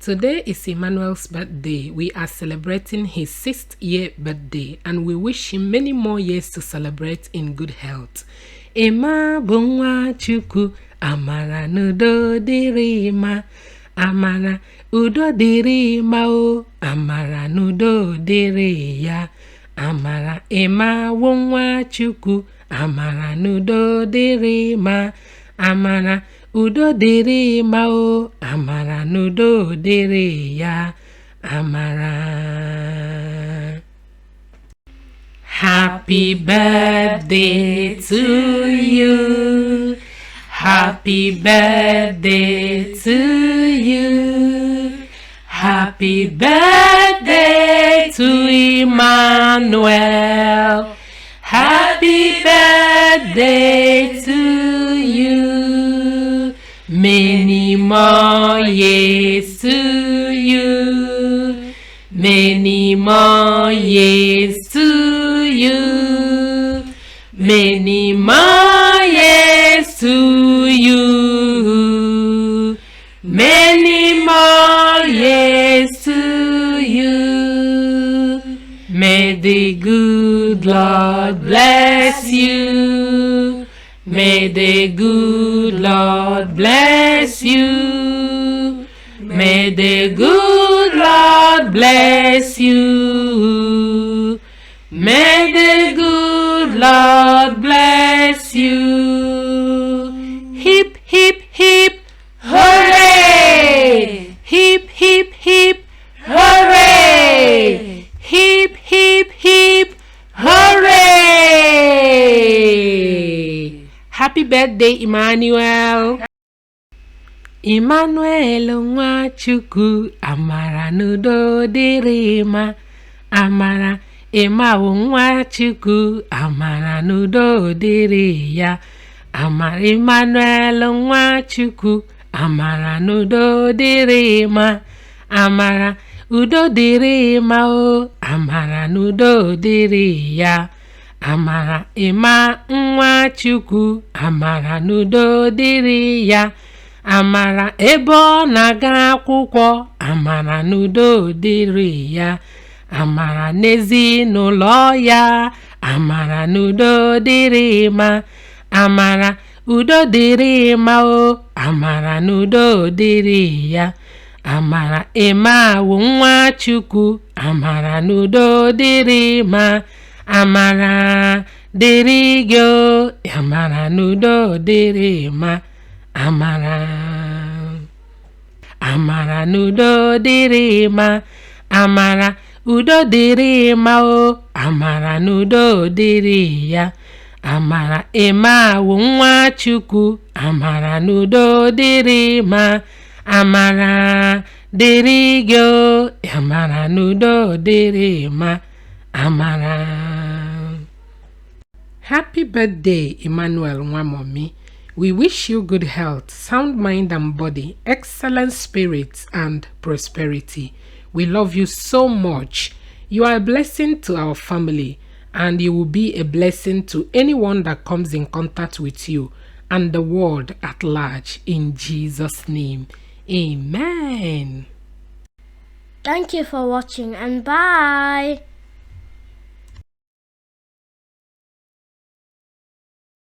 Today is Emmanuel's birthday. We are celebrating his 6th year birthday and we wish him many more years to celebrate in good health. Emma bunwa chuku amara nudo dirima amara udo dirima o amara nudo diriya amara Emma bunwa chuku amara nudo dirima amara udo dirima o amara nudo diriya amara. Happy birthday to you. Happy birthday to you. Happy birthday to Emmanuel. Happy birthday to you. Many more years to you. Many more years to you. Many more years to you. Many more years to you. May the good Lord bless you. May the good Lord bless you. May the good Lord bless you. May the good Lord bless you. Hip, hip, hip, hooray! Hip, hip, hip, hooray! Hip, hip, hip, hooray! Happy birthday, Emmanuel! Emmanuel Nwachukwu amara n'udo dịrịma amara Emma Nwachukwu amara n'udo dịrị ya amara Emmanuel Nwachukwu amara n'udo dịrịma amara udo dịrịma o amara n'udo dịrị ya amara Emma Nwachukwu amara n'udo dịrị ya amara ebe ọ na-aga akwụkwọ amara n'udo dịrị ya amara n'ezinụlọ ya amara n'udo dịrị ma amara udo dịrị ma o amara n'udo dịrị ya amara Emma Nwachukwu amara n'udo dịrị ma amara dịrị gị o amara n'udo dịrị ma amara n'udo dịrị ma amara udo dịrị ma o amara n'udo dịrị ya amara Emma Nwachukwu amara n'udo dịrị ma amara dịrị gị o amara n'udo dịrị ma amara. Happy birthday, Emmanuel Nwamomi. We wish you good health, sound mind and body, excellent spirits and prosperity. We love you so much. You are a blessing to our family and you will be a blessing to anyone that comes in contact with you and the world at large. In Jesus' name, amen. Thank you for watching and bye.